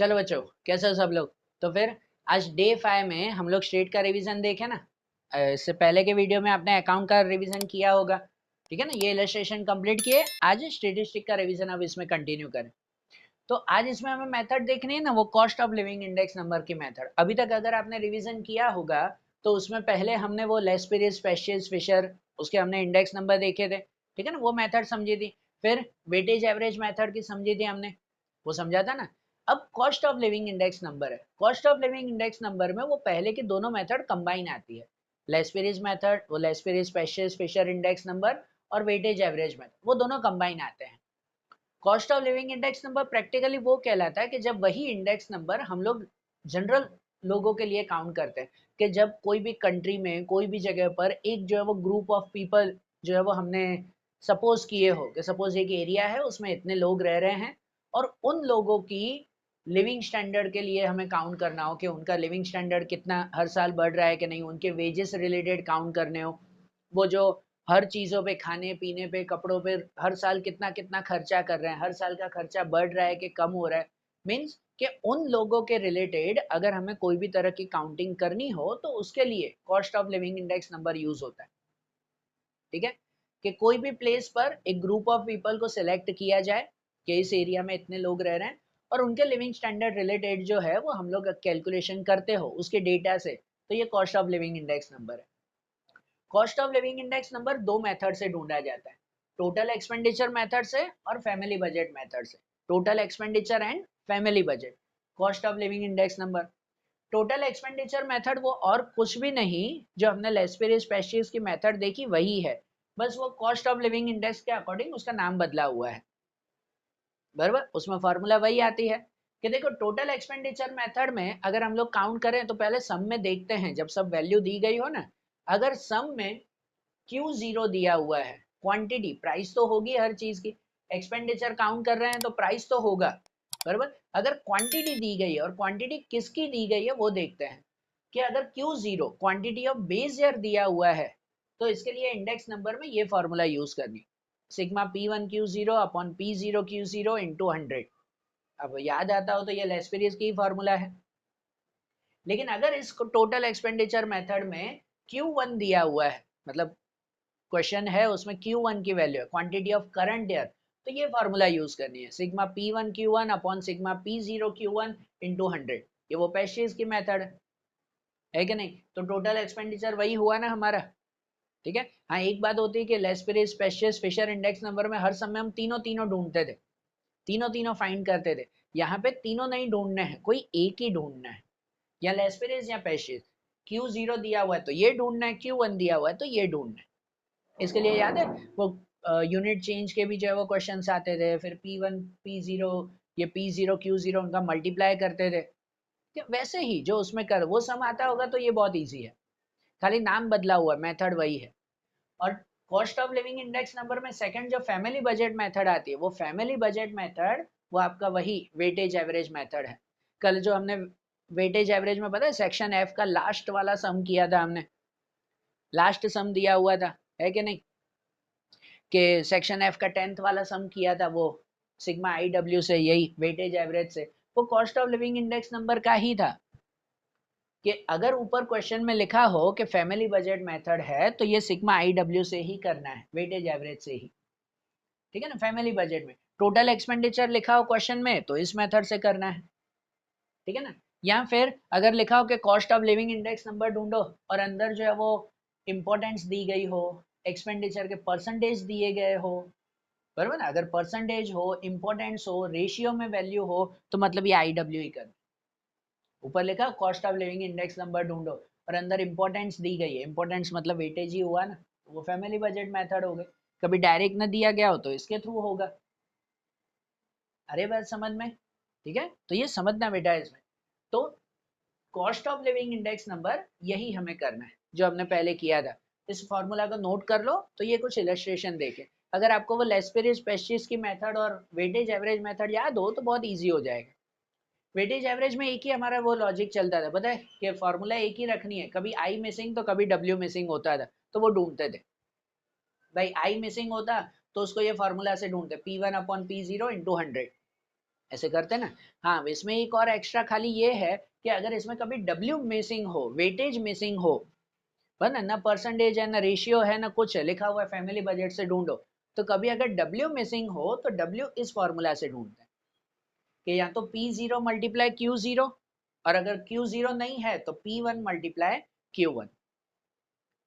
चलो बच्चों, कैसे हो सब लोग। तो फिर आज डे 5 में हम लोग स्टेट का रिवीजन देखें ना। इससे पहले के वीडियो में आपने अकाउंट का रिवीजन किया होगा, ठीक है ना। ये इलस्ट्रेशन कंप्लीट किए, आज स्टेटिस्टिक का रिवीजन अब इसमें कंटिन्यू करें। तो आज इसमें हमें मेथड देखनी है ना, वो cost of living index number की मेथड। अभी तक अगर आपने रिवीजन किया होगा तो उसमें पहले हमने वो लेस पीरियड स्पेशियस फिशर, उसके हमने इंडेक्स नंबर देखे थे, ठीक है ना, वो मेथड समझी थी। फिर वेटेज एवरेज मेथड की समझी थी हमने, वो समझा था ना। अब cost of living index number है। Cost of living index number में वो पहले की दोनों मेथड कंबाइन आती है। लेस पीरियड मेथड, वो Laspeyres Paasche's Fisher index number, और वेटेज एवरेज मेथड, वो दोनों कंबाइन आते हैं। Cost of living index number practically वो कहलाता है कि जब वही इंडेक्स नंबर हम लोग जनरल लोगों के लिए काउंट करते हैं, कि जब कोई भी कंट्री में कोई भी जगह पर एक जो है वो ग्रुप ऑफ पीपल जो है वो हमने सपोज किए हो कि सपोज एक एरिया है उसमें इतने लोग रह रहे हैं, और उन लोगों की लिविंग स्टैंडर्ड के लिए हमें काउंट करना हो कि उनका लिविंग स्टैंडर्ड कितना हर साल बढ़ रहा है कि नहीं, उनके वेजेस रिलेटेड काउंट करने हो, वो जो हर चीज़ों पे, खाने पीने पे, कपड़ों पे हर साल कितना कितना खर्चा कर रहे हैं, हर साल का खर्चा बढ़ रहा है कि कम हो रहा है, मीन्स कि उन लोगों के रिलेटेड अगर हमें कोई भी तरह की काउंटिंग करनी हो तो उसके लिए cost of living index number use होता है, ठीक है। कि कोई भी प्लेस पर एक ग्रुप ऑफ पीपल को सिलेक्ट किया जाए कि इस एरिया में इतने लोग रह रहे हैं, और उनके लिविंग स्टैंडर्ड रिलेटेड जो है वो हम लोग कैलकुलेशन करते हो उसके डेटा से, तो ये cost of living index number है। Cost of living index number दो मेथड से ढूंढा जाता है, टोटल एक्सपेंडिचर मेथड से और फैमिली बजट मेथड से। Total expenditure and family budget, cost of living index number. Total expenditure method वो और कुछ भी नहीं, जो हमने लेस्पेरियस स्पेशियस की मेथड देखी वही है, बस वो कॉस्ट ऑफ लिविंग इंडेक्स के अकॉर्डिंग उसका नाम बदला हुआ है, बराबर। उसमें फॉर्मूला वही आती है कि देखो टोटल एक्सपेंडिचर मेथड में अगर हम लोग काउंट करें तो पहले सम में देखते हैं, जब सब वैल्यू दी गई हो ना, अगर सम में Q0 दिया हुआ है, क्वांटिटी प्राइस तो होगी हर चीज की, एक्सपेंडिचर काउंट कर रहे हैं तो प्राइस तो होगा, बराबर। अगर क्वांटिटी दी गई है और क्वांटिटी किसकी दी गई है वो देखते हैं, कि अगर Q0 quantity of base year दिया हुआ है तो इसके लिए इंडेक्स नंबर में ये फॉर्मूला यूज करनी, sigma P1 Q0 upon P0 Q0 into 100। अब याद आता हो तो ये लेस्पेरियस की फॉर्मूला है। लेकिन अगर इस टोटल एक्सपेंडिचर मेथड में Q1 दिया हुआ है, मतलब क्वेश्चन है उसमें Q1 की वैल्यू है, क्वांटिटी ऑफ करंट ईयर, तो ये फॉर्मूला यूज करनी है, sigma P1 Q1 upon sigma P0 Q1 into 100। ये वो पेशेज की मेथड है कि नहीं। तो टोटल एक्सपेंडिचर वही हुआ ना हमारा, ठीक है। हाँ, एक बात होती है कि लेस्पेरियस स्पेशियस फिशर इंडेक्स नंबर में हर समय हम तीनों तीनों ढूंढते थे, तीनों तीनों फाइंड करते थे। यहाँ पे तीनों नहीं ढूंढने हैं, कोई एक ही ढूंढना है, या लेस्पेरियस या पेशियस। Q0 दिया हुआ है तो ये ढूंढना है, Q1 दिया हुआ है तो ये ढूंढना है। इसके लिए याद है वो यूनिट चेंज के भी जो है वो क्वेश्चंस आते थे, फिर P1 P0, ये P0 Q0 उनका मल्टीप्लाई करते थे, कि वैसे ही जो उसमें कर वो सम आता होगा तो ये बहुत इजी है, खाली नाम बदला हुआ है, मेथड वही है। और cost of living index number में सेकंड जो फैमिली बजट मेथड आती है, वो फैमिली बजट मेथड वो आपका वही वेटेज एवरेज मेथड है। कल जो हमने वेटेज एवरेज में पता है सेक्शन एफ का लास्ट वाला सम किया था हमने, लास्ट सम दिया हुआ था, है कि नहीं, कि सेक्शन एफ का 10th वाला सम किया था वो सिग्मा IW से, यही वेटेज एवरेज से, वो cost of living index number का ही था। कि अगर ऊपर क्वेश्चन में लिखा हो कि फैमिली बजट मेथड है तो ये सिग्मा IW से ही करना है, वेटेज एवरेज से ही, ठीक है ना। फैमिली बजट में टोटल एक्सपेंडिचर लिखा हो क्वेश्चन में तो इस मेथड से करना है, ठीक है ना। या फिर अगर लिखा हो कि cost of living index number ढूंढो और अंदर जो है वो इंपॉर्टेंस दी गई हो, एक्सपेंडिचर के परसेंटेज दिए गए हो, बराबर ना। अगर परसेंटेज हो, इंपॉर्टेंस हो, रेशियो में वैल्यू हो, तो मतलब ये IW ही करना। ऊपर लिखा cost of living index number ढूंढो और अंदर इंपॉर्टेंस दी गई है, इंपॉर्टेंस मतलब वेटेज ही हुआ ना, तो वो फैमिली बजट मेथड हो गए। कभी डायरेक्ट ना दिया गया हो तो इसके थ्रू होगा। अरे बात समझ में, ठीक है। तो ये समझना बेटा इसमें। तो cost of living index number यही हमें करना है जो हमने पहले किया था। इस फॉर्मूला को नोट कर लो, तो ये कुछ इलस्ट्रेशन देखे, अगर आपको वो लेस्पेरियस स्पेशियस की मेथड और वेटेज एवरेज मेथड याद हो तो बहुत इजी हो जाएगा। वेटेज एवरेज में एक ही हमारा वो लॉजिक चलता था, पता है कि फॉर्मूला एक ही रखनी है, कभी आई मिसिंग तो कभी डब्ल्यू मिसिंग होता था, तो वो ढूंढते थे। भाई आई मिसिंग होता तो उसको ये फॉर्मूला से ढूंढते, P1 अपॉन P0 इंटू 100, ऐसे करते ना। हाँ, इसमें एक और एक्स्ट्रा खाली ये है कि अगर इसमें कभी डब्ल्यू मिसिंग हो, वेटेज मिसिंग हो, ना ना परसेंटेज है, ना रेशियो है, ना कुछ है, लिखा हुआ है फैमिली बजट से ढूंढो, तो कभी अगर डब्ल्यू मिसिंग हो तो डब्ल्यू इस फॉर्मूला से ढूंढते हैं कि या तो P0 मल्टीप्लाई Q0, और अगर Q0 नहीं है तो P1 मल्टीप्लाई Q1,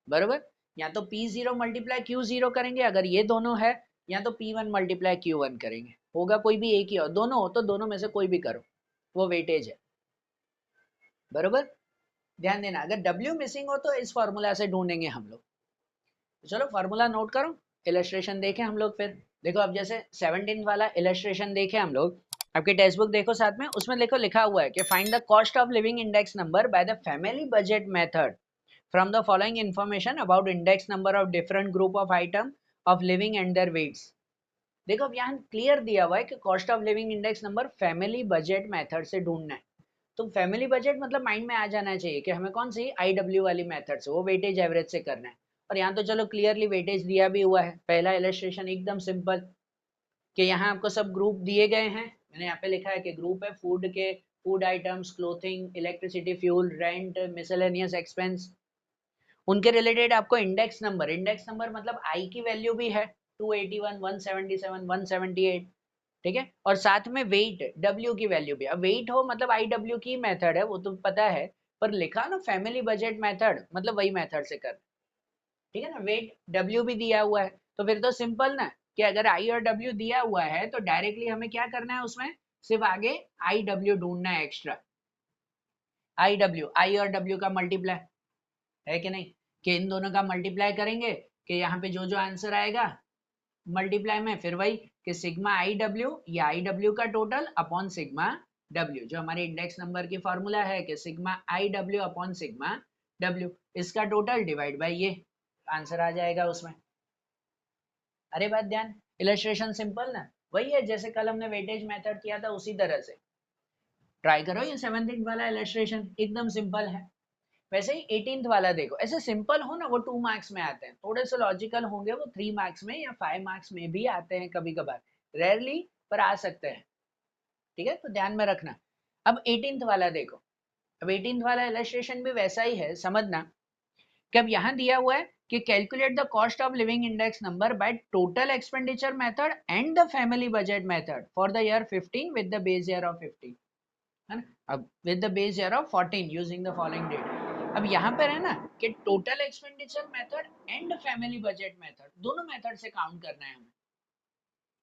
बरोबर। या तो P0 मल्टीप्लाई Q0 करेंगे अगर ये दोनों है, या तो P1 मल्टीप्लाई Q1 करेंगे, होगा कोई भी एक ही, और दोनों हो तो दोनों में से कोई भी करो, वो वेटेज है, बरोबर। ध्यान देना, अगर W मिसिंग हो तो इस फॉर्मूला से ढूंढेंगे हम लोग। तो चलो फॉर्मूला नोट करो, इलस्ट्रेशन देखें हम लोग। फिर देखो, अब जैसे 17 वाला इलस्ट्रेशन देखें हम लोग, आपके टेक्स्ट बुक देखो साथ में, उसमें देखो लिखा हुआ है कि find the cost of living index number by the family budget method from the following information about index number of different group of item of living and their weights. देखो अब यहाँ क्लियर दिया हुआ है कि cost of living index number family budget method से ढूंढना है। तो फैमिली बजट मतलब माइंड में आ जाना चाहिए कि हमें कौन सी IW वाली मेथड से, वो वेटेज एवरेज से करना है। और यहाँ तो चलो क्लियरली वेटेज दिया भी हुआ है, पहला इलस्ट्रेशन एकदम सिंपल, कि यहाँ आपको सब ग्रुप दिए गए हैं। मैंने यहाँ पे लिखा है कि ग्रुप है फूड के, food items, clothing, electricity, fuel, rent, miscellaneous expense, उनके रिलेटेड आपको इंडेक्स नंबर मतलब आई की वैल्यू भी है 281, 177, 178, ठीक है, और साथ में वेट डब्ल्यू की वैल्यू भी। अब वेट हो मतलब IW की मेथड है, वो तो पता है, पर लिखा ना फैमिली बजट मेथड, मतलब वही मेथड से कर, ठीक है ना। वेट डब्ल्यू भी दिया हुआ है, तो फिर तो सिंपल ना, कि अगर आई और डब्ल्यू दिया हुआ है तो डायरेक्टली हमें क्या करना है, उसमें सिर्फ आगे IW ढूंढना है एक्स्ट्रा। IW, आई और डब्ल्यू का मल्टीप्लाई है कि नहीं, कि इन दोनों का मल्टीप्लाई करेंगे, कि यहाँ पे जो जो आंसर आएगा मल्टीप्लाई में, फिर वही कि सिग्मा IW या IW का टोटल अपॉन सिग्मा W, जो हमारे इंडेक्स नंबर की फॉर्मूला है कि sigma IW upon sigma W, इसका टोटल डिवाइड बाय ये, आंसर आ जाएगा उसमें। अरे बात ध्यान, इलस्ट्रेशन सिंपल ना, वही है जैसे कल हमने वेटेज मेथड किया था उसी तरह से ट्राई करो। ये 17th वाला इलस्ट्रेशन एकदम सिंपल है। वैसे ही 18th वाला देखो, ऐसे सिंपल हो ना वो 2 मार्क्स में आते हैं, थोड़े से लॉजिकल होंगे वो 3 मार्क्स में या 5 मार्क्स में भी आते हैं कभी कभार, रेयरली पर आ सकते हैं, ठीक है, तो ध्यान में रखना। अब 18th वाला देखो, अब 18th वाला इलस्ट्रेशन भी वैसा ही है, समझना कि अब यहाँ दिया हुआ है कि calculate the cost of living index number by total expenditure method and the family budget method for the year 15 with the base year of 15, है ना। अब with the base year of 14 using the following date. अब यहाँ पर है ना कि total expenditure method and family budget method, दोनों मेथड से काउंट करना है हमें,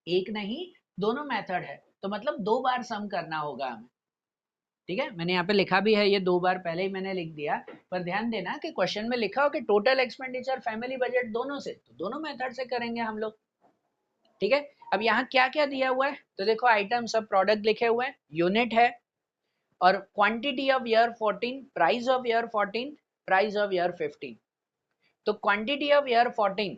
एक नहीं दोनों मेथड है, तो मतलब 2 बार सम करना होगा हमें, ठीक है। मैंने यहाँ पे लिखा भी है ये 2 बार, पहले ही मैंने लिख दिया, पर ध्यान देना कि क्वेश्चन में लिखा हो कि टोटल एक्सपेंडिचर फैमिली बजट दोनों से, तो दोनों मेथड से करेंगे हम लोग, ठीक है। अब यहाँ क्या क्या दिया हुआ है, तो देखो आइटम सब प्रोडक्ट लिखे हुए हैं, यूनिट है, और quantity of year 14, price of year 14, price of year 15। तो क्वांटिटी ऑफ ईयर 14,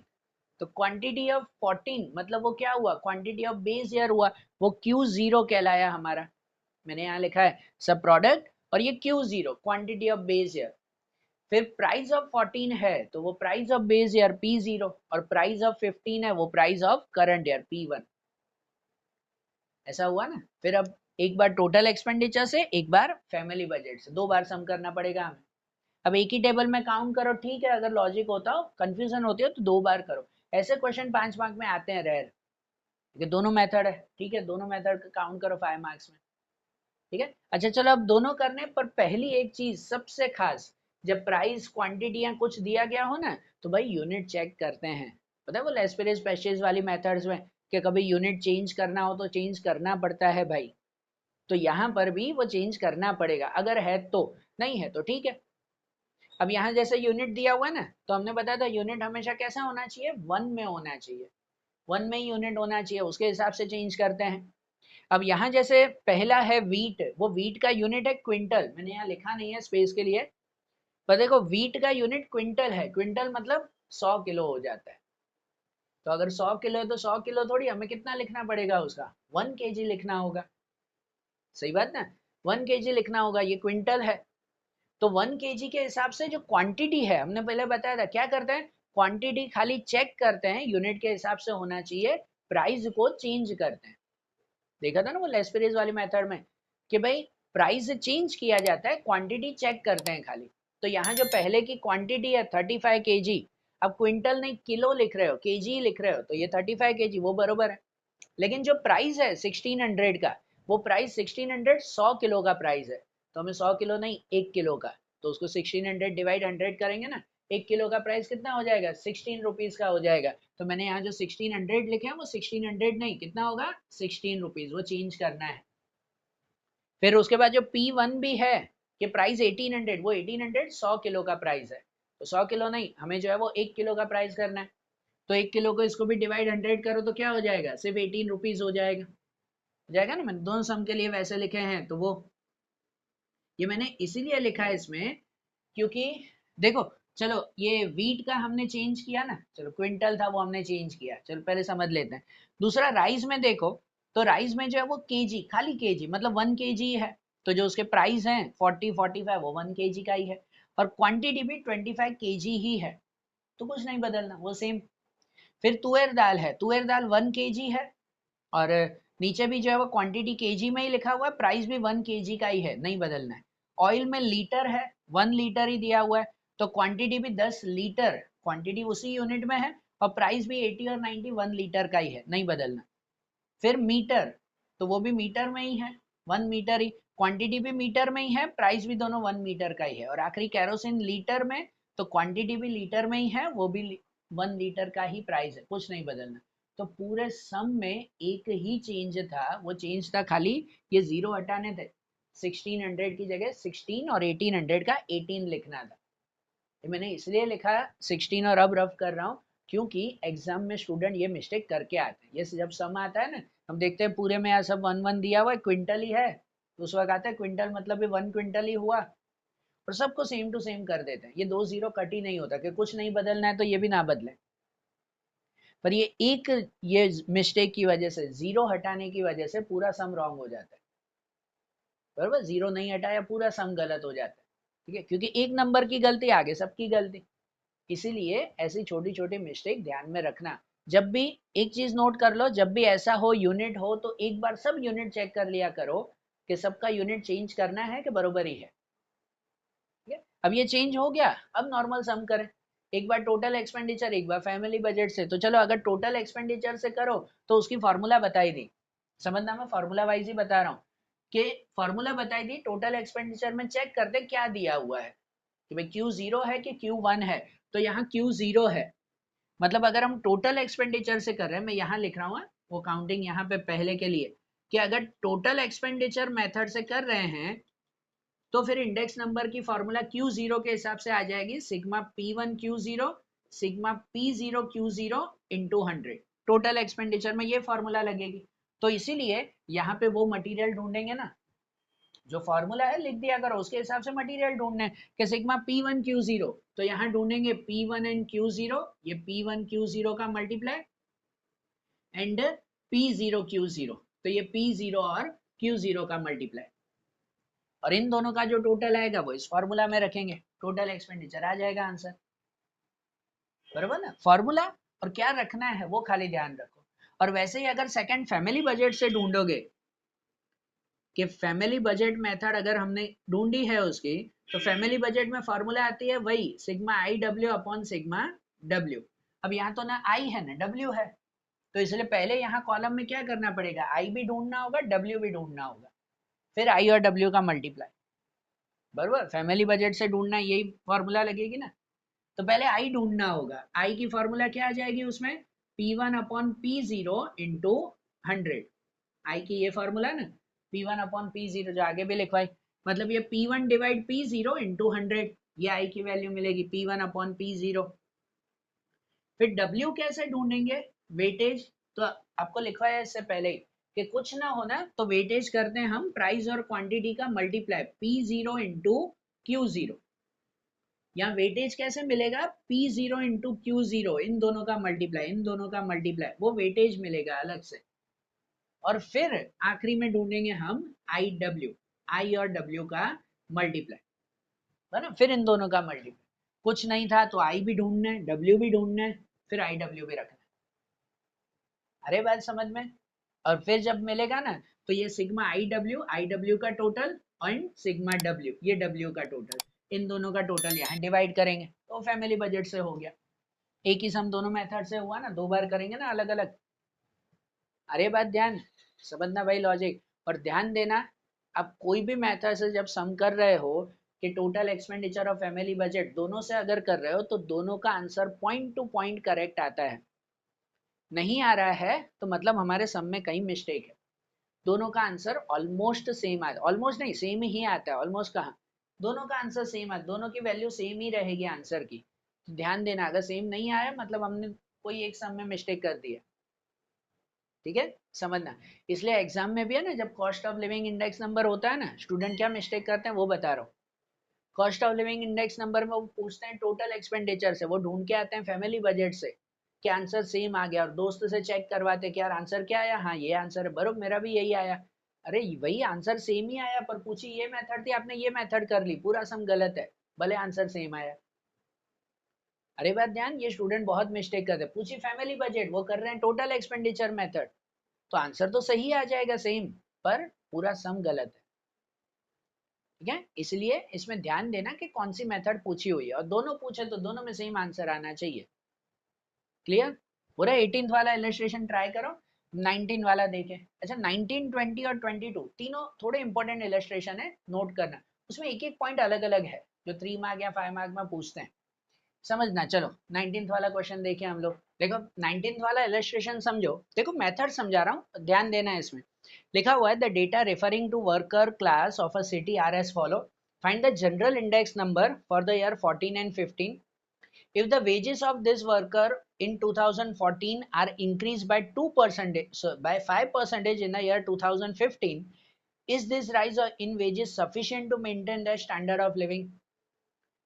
तो क्वांटिटी ऑफ 14 मतलब वो क्या हुआ, क्वांटिटी ऑफ बेस ईयर हुआ, वो Q0 कहलाया हमारा। मैंने यहाँ लिखा है सब प्रोडक्ट, और ये Q0 quantity of base year. फिर प्राइस ऑफ 14 है तो वो price of base year P0, और प्राइस ऑफ 15 है वो price of current year P1, ऐसा हुआ ना। फिर अब एक बार टोटल एक्सपेंडिचर से, एक बार फैमिली बजट से, 2 बार सम करना पड़ेगा हमें। अब एक ही टेबल में काउंट करो, ठीक है, अगर लॉजिक होता हो, कंफ्यूजन होती हो तो 2 बार करो। ऐसे क्वेश्चन 5 मार्क में आते हैं रेयर, क्योंकि दोनों मेथड है, ठीक है, दोनों मेथड काउंट करो 5 मार्क्स में, ठीक है। अच्छा चलो, अब दोनों करने पर पहली एक चीज सबसे खास, जब प्राइस क्वांटिटी या कुछ दिया गया हो ना, तो भाई यूनिट चेक करते हैं। पता है वो लेस्पेरिस पेस्टिस वाली मेथड्स में कि कभी यूनिट चेंज करना हो तो चेंज करना पड़ता है भाई, तो यहाँ पर भी वो चेंज करना पड़ेगा, अगर है तो, नहीं है तो ठीक है। अब यहाँ जैसे यूनिट दिया हुआ है ना, तो हमने बताया था यूनिट हमेशा कैसा होना चाहिए, 1 में होना चाहिए, 1 में ही यूनिट होना चाहिए, उसके हिसाब से चेंज करते हैं। अब यहाँ जैसे पहला है वीट, वो वीट का यूनिट है क्विंटल, मैंने यहाँ लिखा नहीं है स्पेस के लिए, पर देखो वीट का यूनिट क्विंटल है, क्विंटल मतलब 100 किलो हो जाता है। तो अगर 100 किलो है तो 100 किलो थोड़ी, हमें कितना लिखना पड़ेगा उसका, 1 kg लिखना होगा, सही बात ना, 1 kg लिखना होगा, ये क्विंटल है। तो 1 kg के हिसाब से जो क्वांटिटी है, हमने पहले बताया था क्या करते हैं, क्वांटिटी खाली चेक करते हैं, यूनिट के हिसाब से होना चाहिए, प्राइस को चेंज करते हैं, देखा था ना वो लेस्पेरेज वाली मेथड में कि भाई प्राइस चेंज किया जाता है, क्वांटिटी चेक करते हैं खाली। तो यहाँ जो पहले की क्वांटिटी है 35 kg, अब क्विंटल नहीं किलो लिख रहे हो, केजी लिख रहे हो, तो ये 35 kg वो बरोबर है। लेकिन जो प्राइस है 1600 का, वो प्राइस 1600 100 किलो का प्राइस है, तो हमें 100 किलो नहीं 1 किलो का, तो उसको 1600 डिवाइड 100 करेंगे ना, 1 किलो का प्राइस कितना हो जाएगा, 16 रुपीज का हो जाएगा। तो मैंने यहाँ जो 1600 लिखे हैं वो 1600 नहीं, कितना होगा 16 रुपीज, वो चेंज करना है। फिर उसके बाद जो P1 भी है कि प्राइस 1800, वो 1800 100 किलो का प्राइस है, तो 100 किलो नहीं, हमें जो है वो 1 किलो का प्राइस करना है। तो 1 किलो को इसको भी डिवाइड 100 करो तो क्या हो जाएगा, सिर्फ 18 रुपीज हो जाएगा। हो जाएगा ना, मैंने दोनों सम के लिए वैसे लिखे हैं, तो वो ये मैंने इसीलिए लिखा है इसमें क्योंकि देखो, चलो ये वीट का हमने चेंज किया ना, चलो क्विंटल था वो हमने चेंज किया, चलो पहले समझ लेते हैं। दूसरा राइस में देखो, तो राइस में जो है वो केजी, खाली केजी मतलब 1 kg है, तो जो उसके प्राइस हैं 40-45 वो 1 kg का ही है, और क्वांटिटी भी 25 kg ही है, तो कुछ नहीं बदलना, वो सेम। फिर तुअर दाल है, तुअर दाल 1 kg है, और नीचे भी जो है वो क्वांटिटी केजी में ही लिखा हुआ है, प्राइस भी 1 kg का ही है, नहीं बदलना है। ऑयल में लीटर है, 1 लीटर ही दिया हुआ है, तो क्वांटिटी भी 10 लीटर, क्वांटिटी उसी यूनिट में है, और प्राइस भी 80 और 90 1 लीटर का ही है, नहीं बदलना। फिर मीटर, तो वो भी मीटर में ही है, 1 मीटर ही, क्वांटिटी भी मीटर में ही है, प्राइस भी दोनों 1 मीटर का ही है। और आखिरी कैरोसिन लीटर में, तो क्वांटिटी भी लीटर में ही है, वो भी 1 लीटर का ही प्राइस है, कुछ नहीं बदलना। तो पूरे सम में एक ही चेंज था, वो चेंज था खाली ये जीरो हटाने थे, 1600 की जगह 16 और 1800 का 18 लिखना था। ये मैंने इसलिए लिखा 16 और अब रफ कर रहा हूँ क्योंकि एग्जाम में स्टूडेंट ये मिस्टेक करके आते हैं। ये जब सम आता है ना, हम देखते हैं पूरे में यहाँ सब 1-1 दिया हुआ है, क्विंटल ही है, तो उस वक्त आता है क्विंटल मतलब भी 1 क्विंटल ही हुआ, और सबको सेम टू सेम कर देते हैं। ये 2 जीरो कट ही नहीं होता कि कुछ नहीं बदलना है तो ये भी ना बदले, पर ये एक ये मिस्टेक की वजह से, जीरो हटाने की वजह से पूरा सम रॉन्ग हो जाता है, बराबर। जीरो नहीं हटाया पूरा सम गलत हो जाता है, ठीक है, क्योंकि एक नंबर की गलती आगे सबकी गलती। इसीलिए ऐसी छोटी छोटी मिस्टेक ध्यान में रखना। जब भी एक चीज नोट कर लो, जब भी ऐसा हो यूनिट हो तो एक बार सब यूनिट चेक कर लिया करो कि सबका यूनिट चेंज करना है कि बरोबर ही है, ठीक है। अब ये चेंज हो गया, अब नॉर्मल सम करें, एक बार टोटल एक्सपेंडिचर, एक बार फैमिली बजट से। तो चलो अगर टोटल एक्सपेंडिचर से करो तो उसकी फॉर्मूला बताई दी, समझना मैं फॉर्मूला वाइज ही बता रहा हूँ कि फॉर्मूला बताई दी, टोटल एक्सपेंडिचर में चेक करते क्या दिया हुआ है कि भाई Q0 है कि Q1 है, तो यहाँ Q0 है, मतलब अगर हम टोटल एक्सपेंडिचर से कर रहे हैं, मैं यहाँ लिख रहा हूँ वो काउंटिंग यहाँ पे पहले के लिए, कि अगर टोटल एक्सपेंडिचर मेथड से कर रहे हैं तो फिर इंडेक्स नंबर की फॉर्मूला Q0 के हिसाब से आ जाएगी sigma P1 Q0 sigma P0 Q0 into 100, total expenditure में ये फॉर्मूला लगेगी। तो इसीलिए यहाँ पे वो मटेरियल ढूंढेंगे ना, जो फॉर्मूला है लिख दिया करो, उसके हिसाब से मटेरियल ढूंढना है कि सिग्मा P1 Q0, तो यहाँ ढूंढेंगे P1 एंड Q0, ये P1 Q0 का मल्टीप्लाई एंड P0 Q0, तो ये P0 और Q0 का मल्टीप्लाई, और इन दोनों का जो टोटल आएगा वो इस फॉर्मूला में रखेंगे, टोटल एक्सपेंडिचर आ जाएगा आंसर, बराबर ना। फॉर्मूला और क्या रखना है वो खाली ध्यान रखो। और वैसे ही अगर सेकंड फैमिली बजट से ढूंढोगे कि फैमिली बजट मेथड अगर हमने ढूंढी है उसकी, तो फैमिली बजट में फॉर्मूला आती है वही sigma I W upon sigma W. अब यहाँ तो ना आई है ना डब्ल्यू है, तो इसलिए पहले यहाँ कॉलम में क्या करना पड़ेगा, आई भी ढूंढना होगा डब्ल्यू भी ढूंढना होगा, फिर आई और डब्ल्यू का मल्टीप्लाई, बराबर। फैमिली बजट से ढूंढना यही फॉर्मूला लगेगी ना, तो पहले आई ढूंढना होगा, आई की फॉर्मूला क्या आ जाएगी उसमें, P1 अपॉन P0 इंटू 100, आई की ये फॉर्मूला ना, P1 अपॉन P0 जो आगे भी लिखवाई, मतलब ये P1 डिवाइड P0 इंटू 100, ये आई की वैल्यू मिलेगी P1 अपॉन P0। फिर W कैसे ढूंढेंगे, वेटेज, तो आपको लिखवाया इससे पहले ही कि कुछ ना होना तो वेटेज करते हैं हम प्राइस और क्वांटिटी का मल्टीप्लाई, P0 इंटू Q0। यहाँ वेटेज कैसे मिलेगा, P0 इंटू Q0, इन दोनों का मल्टीप्लाई, इन दोनों का मल्टीप्लाई, वो वेटेज मिलेगा अलग से। और फिर आखिरी में ढूंढेंगे हम आई डब्ल्यू, आई और डब्ल्यू का मल्टीप्लाई, है ना, फिर इन दोनों का मल्टीप्लाई। कुछ नहीं था तो आई भी ढूंढना है डब्ल्यू भी ढूंढना है, फिर आई डब्ल्यू भी रखना है। अरे बात समझ में। और फिर जब मिलेगा ना तो ये सिग्मा आई डब्ल्यू का टोटल एंड सिग्मा डब्ल्यू, ये डब्ल्यू का टोटल, इन दोनों का टोटल यहाँ डिवाइड करेंगे तो फैमिली बजट से हो गया। एक ही सम दोनों मेथड से हुआ ना, दो बार करेंगे ना अलग अलग। अरे बात ध्यान समझना भाई लॉजिक, और ध्यान देना आप कोई भी मेथड से जब सम कर रहे हो कि टोटल एक्सपेंडिचर और फैमिली बजट दोनों से अगर कर रहे हो तो दोनों का answer point two point correct आता है। नहीं आ रहा है तो मतलब हमारे सम में कहीं मिस्टेक है। दोनों का आंसर ऑलमोस्ट सेम आता है, ऑलमोस्ट नहीं सेम ही आता है, ऑलमोस्ट कहाँ, दोनों का आंसर सेम है, दोनों की वैल्यू सेम ही रहेगी आंसर की। तो ध्यान देना अगर सेम नहीं आया मतलब हमने कोई एक सम में मिस्टेक कर दिया। ठीक है समझना। इसलिए एग्जाम में भी है ना, जब cost of living index number होता है ना, स्टूडेंट क्या मिस्टेक करते हैं वो बता रहा हूँ। Cost of living index number में वो पूछते हैं टोटल एक्सपेंडिचर से, वो ढूंढ के आते हैं फैमिली बजट से कि आंसर सेम आ गया, और दोस्त से चेक करवाते कि यार आंसर क्या आया, हाँ ये आंसर है, बरोबर मेरा भी यही आया। अरे वही आंसर सेम ही आया, पर पूछी ये मेथड थी आपने ये मेथड कर ली, पूरा सम गलत है, भले आंसर सेम आया। अरे बात ध्यान, ये स्टूडेंट बहुत मिस्टेक करते हैं, पूछी फैमिली बजट वो कर रहे हैं टोटल एक्सपेंडिचर मेथड, तो आंसर तो सही आ जाएगा सेम, पर पूरा सम गलत है। ठीक है, इसलिए इसमें ध्यान देना कि कौन सी मेथड पूछी हुई है, और दोनों पूछे तो दोनों में सेम आंसर आना चाहिए। क्लियर। पूरा 18th वाला इलस्ट्रेशन ट्राई करो, 19 वाला देखे। अच्छा 19, 20 और 22 तीनों थोड़े इंपॉर्टेंट इलस्ट्रेशन है, नोट करना, उसमें एक एक पॉइंट अलग अलग है जो 3 मार्क या 5 मार्क में पूछते हैं, समझना। चलो 19th वाला क्वेश्चन देखिए हम लोग। देखो 19th वाला इलस्ट्रेशन समझो, देखो मेथड समझा रहा हूँ, ध्यान देना है इसमें। लिखा हुआ है the data referring to worker class of a city are as follow, find the general index number for the year 14 and 15। If the wages of this worker in 2014 are increased by 2%, so by 5% in the year 2015, is this rise in wages sufficient to maintain the standard of living?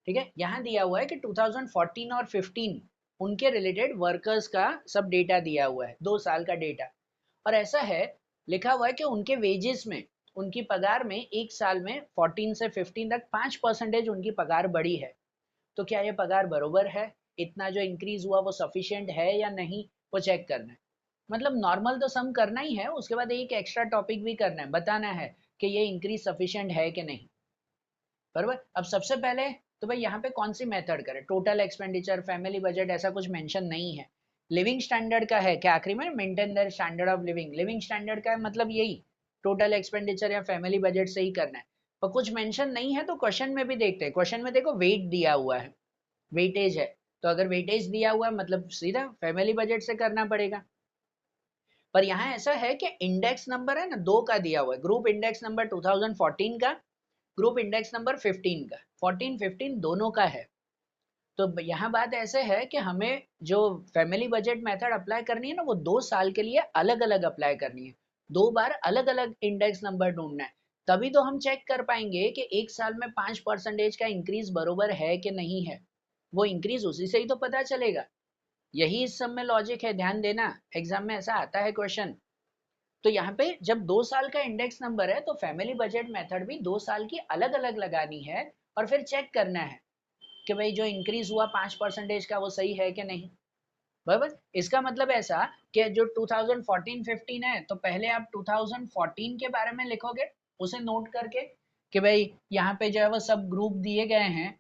ठीक है, यहाँ दिया हुआ है कि 2014 और 15 उनके related workers का सब डेटा दिया हुआ है, 2 साल का डेटा। और ऐसा है लिखा हुआ है कि उनके वेजेस में, उनकी पगार में एक साल में 14 से 15 तक 5% उनकी पगार बढ़ी है। तो क्या ये पगार बरोबर है, इतना जो इंक्रीज हुआ वो सफिशिएंट है या नहीं, वो चेक करना है। मतलब नॉर्मल तो सम करना ही है, उसके बाद एक एक्स्ट्रा टॉपिक भी करना है, बताना है कि ये इंक्रीज सफिशिएंट है कि नहीं, बरोबर। अब सबसे पहले तो भाई यहाँ पे कौन सी मेथड करें, टोटल एक्सपेंडिचर फैमिली बजट ऐसा कुछ मेंशन नहीं है। लिविंग स्टैंडर्ड का है, क्या आखिरी में maintain their standard of living, living standard का है मतलब यही टोटल एक्सपेंडिचर या फैमिली बजट से ही करना है। पर कुछ मेंशन नहीं है तो क्वेश्चन में भी देखते हैं, क्वेश्चन में देखो वेट दिया हुआ है, वेटेज है, तो अगर वेटेज दिया हुआ है मतलब सीधा फैमिली बजट से करना पड़ेगा। पर यहाँ ऐसा है कि इंडेक्स नंबर है ना, 2 का दिया हुआ है, ग्रुप इंडेक्स नंबर 2014 का, ग्रुप इंडेक्स नंबर 15 का, 14 15 दोनों का है। तो यहाँ बात ऐसे है कि हमें जो फैमिली बजट मेथड अप्लाई करनी है ना, वो 2 साल के लिए अलग अलग अप्लाई करनी है, 2 बार अलग अलग इंडेक्स नंबर ढूंढना है, तभी तो हम चेक कर पाएंगे कि एक साल में 5% का इंक्रीज बरोबर है कि नहीं है। वो इंक्रीज उसी से ही तो पता चलेगा। यही इस सब में लॉजिक है, ध्यान देना, एग्जाम में ऐसा आता है क्वेश्चन। तो यहाँ पे जब 2 साल का इंडेक्स नंबर है तो फैमिली बजट मेथड भी 2 साल की अलग अलग लगानी है, और फिर चेक करना है कि भाई जो इंक्रीज हुआ 5% का वो सही है कि नहीं, बराबर। इसका मतलब ऐसा कि जो 2014-15 है तो पहले आप 2014 के बारे में लिखोगे, उसे नोट करके कि भाई यहाँ पे जो है वो सब ग्रुप दिए गए हैं,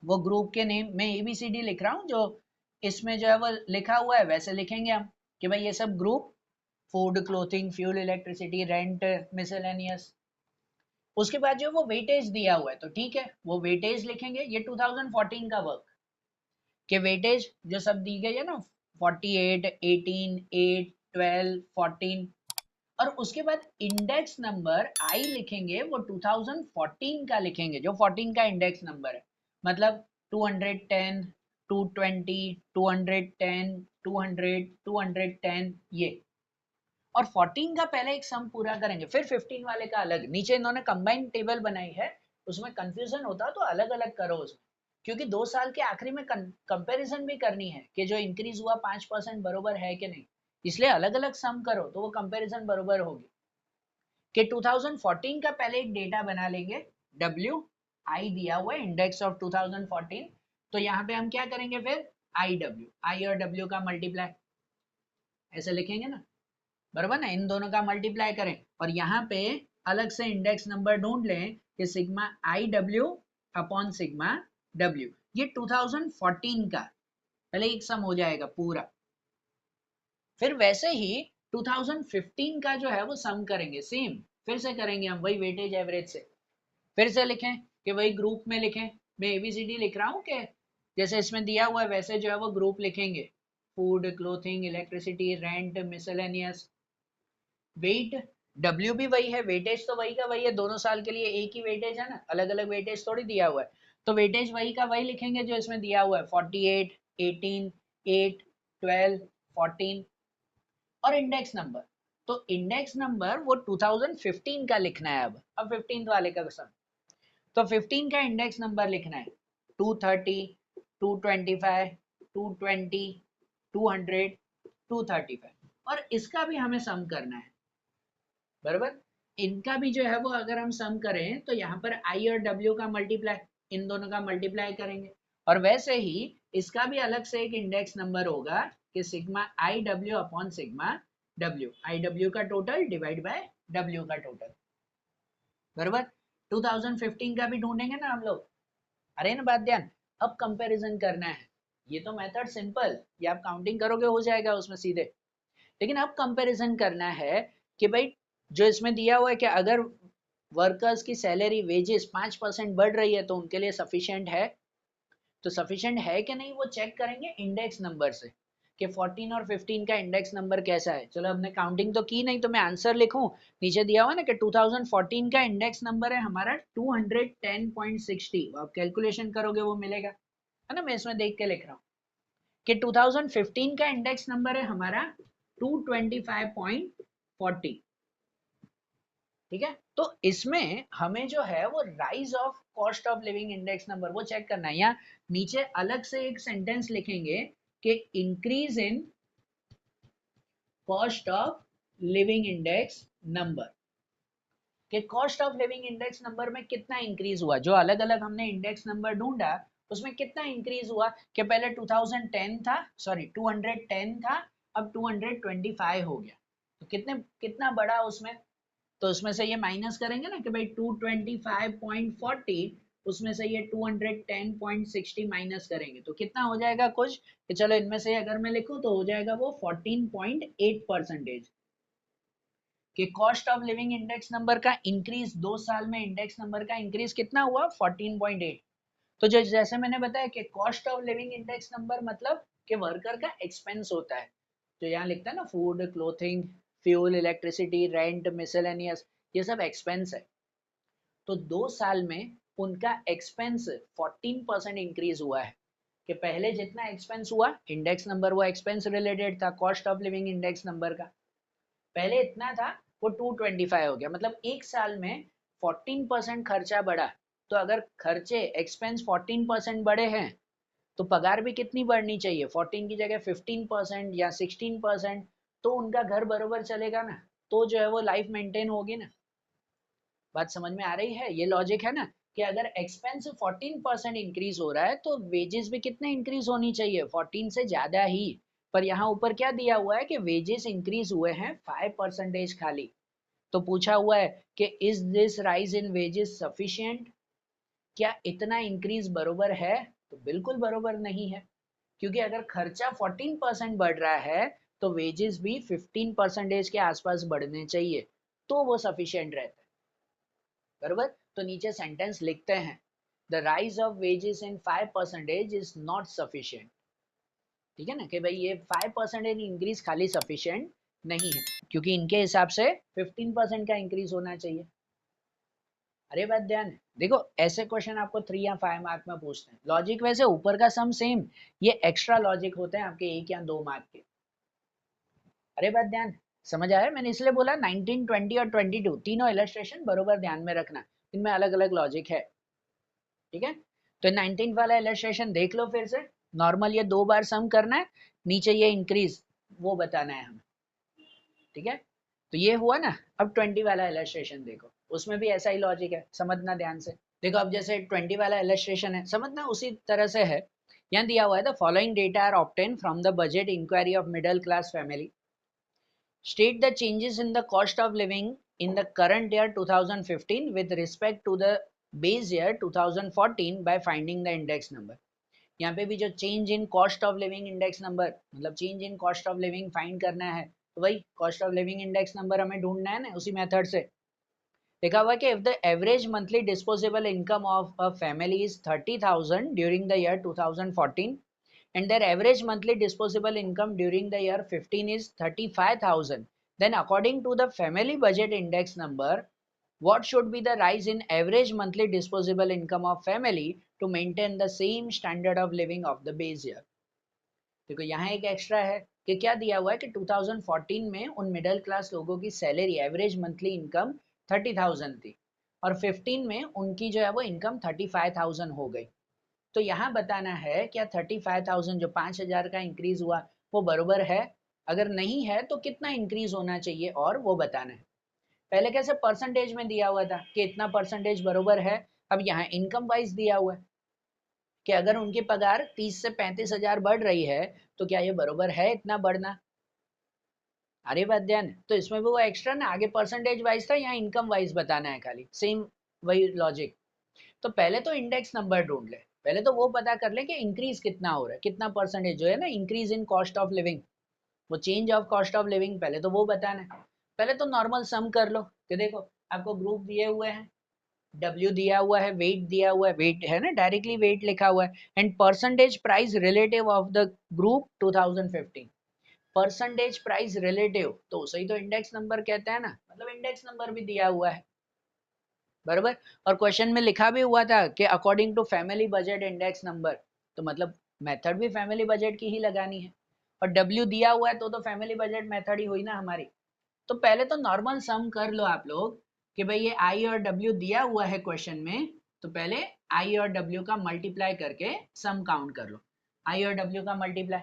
वो ग्रुप के नेम में ABCD लिख रहा हूँ, जो इसमें जो है वो लिखा हुआ है वैसे लिखेंगे हम कि भाई ये सब group, food clothing fuel electricity rent miscellaneous. उसके बाद जो वो वेटेज दिया हुआ है तो ठीक है, वो वेटेज लिखेंगे, ये 2014 का वर्क के वेटेज जो सब दी गई है ना, 48 18 8 12 14, और उसके बाद इंडेक्स नंबर आई लिखेंगे, वो 2014 का लिखेंगे जो 14 का इंडेक्स नंबर है, मतलब 210 220 210 200 210 ये। और 14 का पहले एक सम पूरा करेंगे, फिर 15 वाले का अलग, नीचे इन्होंने कंबाइंड टेबल बनाई है, उसमें कंफ्यूजन होता तो अलग अलग करो उसमें, क्योंकि 2 साल के आखिरी में कंपैरिजन भी करनी है कि जो इंक्रीज हुआ 5% बरोबर है कि नहीं, इसलिए अलग अलग सम करो तो वो कंपैरिजन बरोबर होगी। कि 2014 का पहले एक डेटा बना लेंगे, डब्ल्यू आई दिया हुआ है इंडेक्स ऑफ 2014, तो यहाँ पे हम क्या करेंगे फिर आई डब्ल्यू, आई और डब्ल्यू का मल्टीप्लाई, ऐसे लिखेंगे ना, बराबर ना, इन दोनों का मल्टीप्लाई करें और यहाँ पे अलग से इंडेक्स नंबर ढूंढ लें कि sigma I W upon sigma W, ये 2014 का पहले एक सम हो जाएगा पूरा। फिर वैसे ही 2015 का जो है वो सम करेंगे, सेम फिर से करेंगे हम वही वेटेज एवरेज से। फिर से लिखें कि वही ग्रुप में लिखें, मैं एबीसीडी लिख रहा हूँ कि जैसे इसमें दिया हुआ है वैसे जो है वो ग्रुप लिखेंगे, food, clothing, electricity, rent, miscellaneous. Weight W भी वही है, वेटेज तो वही का वही है, दोनों साल के लिए एक ही वेटेज है ना, अलग अलग वेटेज थोड़ी दिया हुआ है। तो वेटेज वही का वही लिखेंगे जो इसमें दिया हुआ है, 48, 18, 8, 12, 14 और इंडेक्स नंबर। तो इंडेक्स नंबर वो 2015 का लिखना है। अब 15 वाले का सम, तो 15 का इंडेक्स नंबर लिखना है 230, 225, 220, 200, 235 और इसका भी हमें सम करना है। बराबर, इनका भी जो है वो अगर हम सम करें तो यहाँ पर आई और डब्ल्यू का मल्टीप्लाई, इन दोनों का मल्टीप्लाई करेंगे और वैसे ही इसका भी अलग से एक इंडेक्स नंबर होगा कि sigma I W upon sigma W, I W का टोटल डिवाइड बाय डब्ल्यू का टोटल। बराबर, 2015 का भी ढूंढेंगे ना हम लोग, अरे ना बात ध्यान। अब कंपैरिजन करना है, ये तो मेथड सिंपल, ये आप काउंटिंग करोगे हो जाएगा उसमें सीधे, लेकिन अब कंपैरिजन करना है कि भाई जो इसमें दिया हुआ है कि अगर वर्कर्स की सैलरी वेजेस 5% बढ़ रही है तो उनके लिए सफिशिएंट है, तो सफिशिएंट है कि नहीं वो चेक करेंगे इंडेक्स नंबर से कि 14 और 15 का इंडेक्स नंबर कैसा है। चलो हमने काउंटिंग तो की नहीं तो मैं आंसर लिखूं, नीचे दिया हुआ ना कि 2014 का इंडेक्स नंबर है हमारा 210.60, आप कैलकुलेशन करोगे वो मिलेगा, है ना। मैं इसमें देख के लिख रहा हूँ कि 2015 का इंडेक्स नंबर है हमारा 225.40, ठीक है। तो इसमें हमें जो है वो rise of cost of living index number वो चेक करना है। या नीचे अलग से एक सेंटेंस लिखेंगे कि increase in cost of living index number, कि cost of living index number में कितना इंक्रीज हुआ, जो अलग अलग हमने इंडेक्स नंबर ढूंढा उसमें कितना इंक्रीज हुआ, कि पहले 2010 था, सॉरी 210 था, अब 225 हो गया, तो कितना बड़ा उसमें। तो उसमें से ये माइनस करेंगे ना कि भाई 225.40, उसमें से ये 210.60 माइनस करेंगे तो कितना हो जाएगा कुछ, कि चलो इनमें से अगर मैं लिखूं तो हो जाएगा वो 14.8%। कि cost of living index number का इंक्रीज 2 साल में, इंडेक्स नंबर का इंक्रीज कितना हुआ 14.8। तो जो जैसे मैंने बताया कि cost of living index number मतलब कि वर्कर का एक्सपेंस होता है, जो यहाँ लिखता है ना, food, clothing, fuel, electricity, rent, miscellaneous, ये सब एक्सपेंस है। तो 2 साल में उनका एक्सपेंस 14% इंक्रीज हुआ है, कि पहले जितना एक्सपेंस हुआ इंडेक्स नंबर वो एक्सपेंस रिलेटेड था cost of living index number का, पहले इतना था वो 225 हो गया, मतलब 1 साल में 14% खर्चा बढ़ा। तो अगर खर्चे एक्सपेंस 14% बढ़े हैं तो पगार भी कितनी बढ़नी चाहिए, 14 की जगह 15% या 16%, तो उनका घर बरोबर चलेगा ना, तो जो है वो लाइफ मेंटेन होगी ना। बात समझ में आ रही है, ये लॉजिक है ना, कि अगर एक्सपेंस 14% इंक्रीज हो रहा है तो वेजेस भी कितने इंक्रीज होनी चाहिए, 14 से ज्यादा ही। पर यहाँ ऊपर क्या दिया हुआ है कि वेजेस इंक्रीज हुए हैं 5% खाली। तो पूछा हुआ है कि is this rise in wages sufficient, क्या इतना इंक्रीज बरोबर है, तो बिल्कुल बरोबर नहीं है, क्योंकि अगर खर्चा 14% बढ़ रहा है तो वेजेस भी 15% के आसपास बढ़ने चाहिए, तो वो सफिशिएंट रहता है। बरोबर, तो नीचे सेंटेंस लिखते हैं the rise of wages in 5% is not sufficient, ठीक है ना, कि भाई ये 5% इंक्रीज खाली सफिशिएंट नहीं है, क्योंकि इनके हिसाब से 15% का इंक्रीज होना चाहिए। अरे बात ध्यान है, देखो ऐसे क्वेश्चन आपको 3 या 5 मार्क में पूछते हैं, लॉजिक वैसे ऊपर का सम सेम, ये एक्स्ट्रा लॉजिक होते हैं आपके 1 या 2 मार्क के। अरे बात ध्यान, समझ आया, मैंने इसलिए बोला 19, 20 और 22 तीनों इलस्ट्रेशन बरोबर ध्यान में रखना, इनमें अलग अलग लॉजिक है, ठीक है। तो 19 वाला इलस्ट्रेशन देख लो फिर से, नॉर्मल ये 2 बार सम करना है, नीचे ये इंक्रीज वो बताना है हमें, ठीक है। तो ये हुआ ना, अब 20 वाला इलस्ट्रेशन देखो, उसमें भी ऐसा ही लॉजिक है, समझना ध्यान से। देखो अब जैसे 20 वाला इलस्ट्रेशन है, समझना उसी तरह से है। यहाँ दिया हुआ है the following data are obtain from the budget inquiry of middle class family, State the changes in the cost of living in the current year 2015 with respect to the base year 2014 by finding the index number. यहाँ पे भी जो change in cost of living index number, मतलब change in cost of living find करना है, तो भाई cost of living index number हमें ढूंढना है ना उसी मेथड से। लिखा हुआ कि if the average monthly disposable income of a family is 30,000 during the year 2014 and their average monthly disposable income during the year 15 is 35,000, then according to the family budget index number, what should be the rise in average monthly disposable income of family to maintain the same standard of living of the base year? देखो यहाँ एक extra है कि क्या दिया हुआ है कि 2014 में उन मिडिल क्लास लोगों की सैलरी एवरेज मंथली इनकम 30,000 थी और 15 में उनकी जो है वो इनकम 35,000 हो गई। तो यहाँ बताना है क्या 35,000 जो 5,000 का इंक्रीज हुआ वो बरोबर है, अगर नहीं है तो कितना इंक्रीज होना चाहिए और वो बताना है। पहले कैसे परसेंटेज में दिया हुआ था कि इतना परसेंटेज बरोबर है, अब यहाँ इनकम वाइज दिया हुआ है कि अगर उनकी पगार 30 से 35,000 बढ़ रही है तो क्या ये बरोबर है इतना बढ़ना। अरे बात ध्यान, तो इसमें भी वो एक्स्ट्रा ना, आगे परसेंटेज वाइज था, यहाँ इनकम वाइज बताना है खाली, सेम वही लॉजिक। तो पहले तो इंडेक्स नंबर ढूंढ ले, पहले तो वो पता कर ले कि इंक्रीज कितना हो रहा है, कितना परसेंटेज जो है ना increase in cost of living, वो change of cost of living पहले तो वो बताना है। पहले तो नॉर्मल सम कर लो कि देखो आपको ग्रुप दिए हुए हैं, डब्ल्यू दिया हुआ है, वेट दिया हुआ है, वेट है ना डायरेक्टली वेट लिखा हुआ है, and percentage price relative of the group 2015, percentage price relative तो उसे ही तो इंडेक्स नंबर कहते हैं ना, मतलब इंडेक्स नंबर भी दिया हुआ है बराबर। और क्वेश्चन में लिखा भी हुआ था कि according to family budget index number, तो मतलब मेथड भी फैमिली बजट की ही लगानी है, और डब्ल्यू दिया हुआ है तो फैमिली बजट मेथड ही हुई ना हमारी। तो पहले तो नॉर्मल सम कर लो आप लोग कि भाई ये आई और डब्ल्यू दिया हुआ है क्वेश्चन में, तो पहले आई और डब्ल्यू का मल्टीप्लाई करके सम काउंट कर लो, आई और डब्ल्यू का मल्टीप्लाई,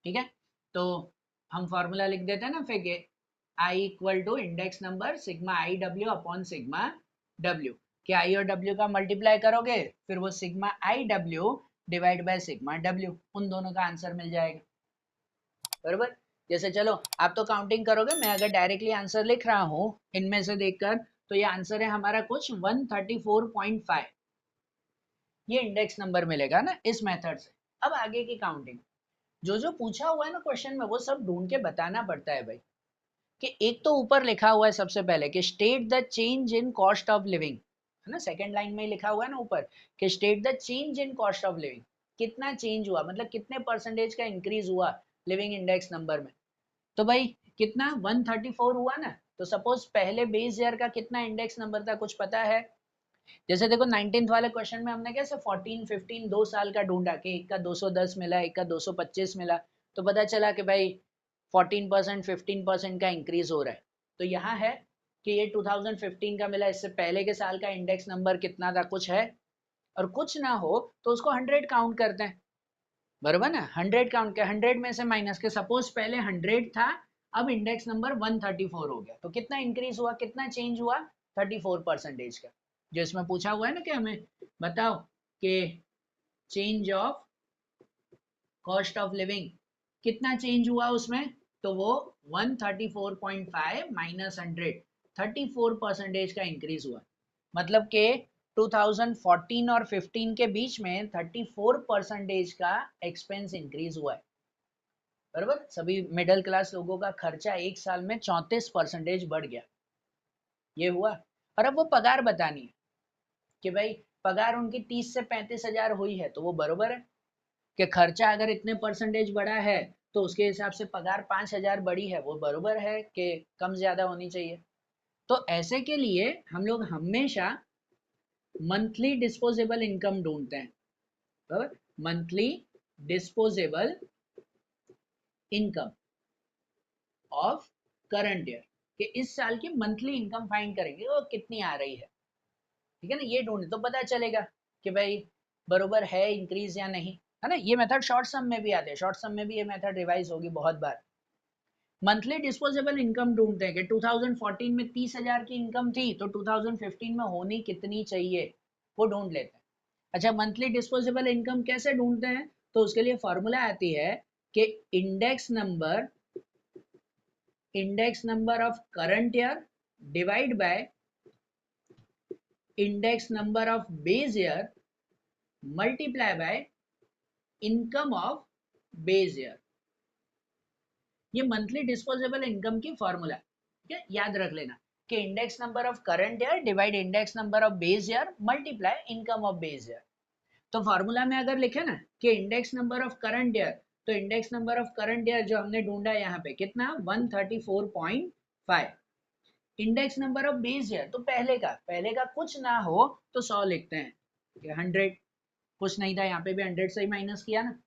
ठीक है। तो हम फॉर्मूला लिख देते हैं ना फिर के I equal to index number sigma I W upon sigma W, कि आई और डब्ल्यू का मल्टीप्लाई करोगे फिर वो sigma I W divide by sigma W, उन दोनों का आंसर मिल जाएगा बरोबर। जैसे चलो आप तो काउंटिंग करोगे, मैं अगर डायरेक्टली आंसर लिख रहा हूँ इनमें से देखकर, तो ये आंसर है हमारा कुछ 134.5, ये इंडेक्स नंबर मिलेगा ना इस मेथड से। अब आगे की काउंटिंग, जो जो पूछा हुआ है ना क्वेश्चन में वो सब ढूंढ के बताना पड़ता है भाई। कि एक तो ऊपर लिखा हुआ है सबसे पहले कि state the change in cost of living, है ना, सेकंड लाइन में ही लिखा हुआ है ना ऊपर कि state the change in cost of living, कितना चेंज हुआ मतलब कितने परसेंटेज का इंक्रीज हुआ लिविंग इंडेक्स नंबर में। तो भाई कितना 134 हुआ ना, तो सपोज पहले बेस ईयर का कितना इंडेक्स नंबर था कुछ पता है? जैसे देखो 19th वाले क्वेश्चन में हमने कैसे 14 15 2 साल का ढूंढा कि एक का 210 मिला, एक का 225 मिला, तो पता चला कि भाई 14% 15% का इंक्रीज हो रहा है। तो यहाँ है कि ये 2015 का मिला, इससे पहले के साल का इंडेक्स नंबर कितना था कुछ है, और कुछ ना हो तो उसको 100 काउंट करते हैं बराबर ना, 100 काउंट के 100 में से माइनस के, सपोज पहले 100 था अब इंडेक्स नंबर 134 हो गया, तो कितना इंक्रीज हुआ, कितना चेंज हुआ, 34% का। जो इसमें पूछा हुआ है ना कि हमें बताओ कि change of cost of living कितना चेंज हुआ उसमें, तो वो 134.5 माइनस 100, 34% का इंक्रीज हुआ, मतलब कि 2014 और 15 के बीच में 34% का एक्सपेंस इंक्रीज हुआ है बराबर। सभी मिडिल क्लास लोगों का खर्चा एक साल में 34% बढ़ गया, ये हुआ। और अब वो पगार बतानी है कि भाई पगार उनकी 30 से 35,000 हुई है तो वो बरोबर है, कि खर्चा अगर इतने परसेंटेज बढ़ा है तो उसके हिसाब से पगार 5,000 बढ़ी है, वो बरोबर है कि कम ज्यादा होनी चाहिए। तो ऐसे के लिए हम लोग हमेशा मंथली डिस्पोजेबल इनकम ढूंढते हैं बराबर, monthly disposable income of current year, कि इस साल की मंथली इनकम फाइंड करेंगे वो कितनी आ रही है, ठीक है ना, ये ढूंढे तो पता चलेगा कि भाई बरोबर है इंक्रीज या नहीं, है ना। ये मेथड शॉर्ट सम में भी आते हैं, शॉर्ट सम में भी ये मेथड रिवाइज होगी बहुत बार। मंथली डिस्पोजेबल इनकम ढूंढते हैं कि 2014 में 30,000 की इनकम थी तो 2015 में होनी कितनी चाहिए, वो ढूंढ लेते हैं। अच्छा मंथली डिस्पोजेबल इनकम कैसे ढूंढते हैं, तो उसके लिए फॉर्मूला आती है कि index number index number of current year divide by index number of base year multiply by income of base year. ये मंथली डिस्पोजेबल इनकम की फॉर्मूला, ठीक है, याद रख लेना कि index number of current year divide index number of base year multiply income of base year. तो formula में अगर लिखे ना कि index number of current year, तो index number of current year जो हमने ढूंढा यहाँ पे कितना 134.5। Index number of base year तो पहले का कुछ ना हो तो 100 लिखते हैं कि 100, कुछ नहीं था यहाँ पे भी 100 से ही माइनस किया ना,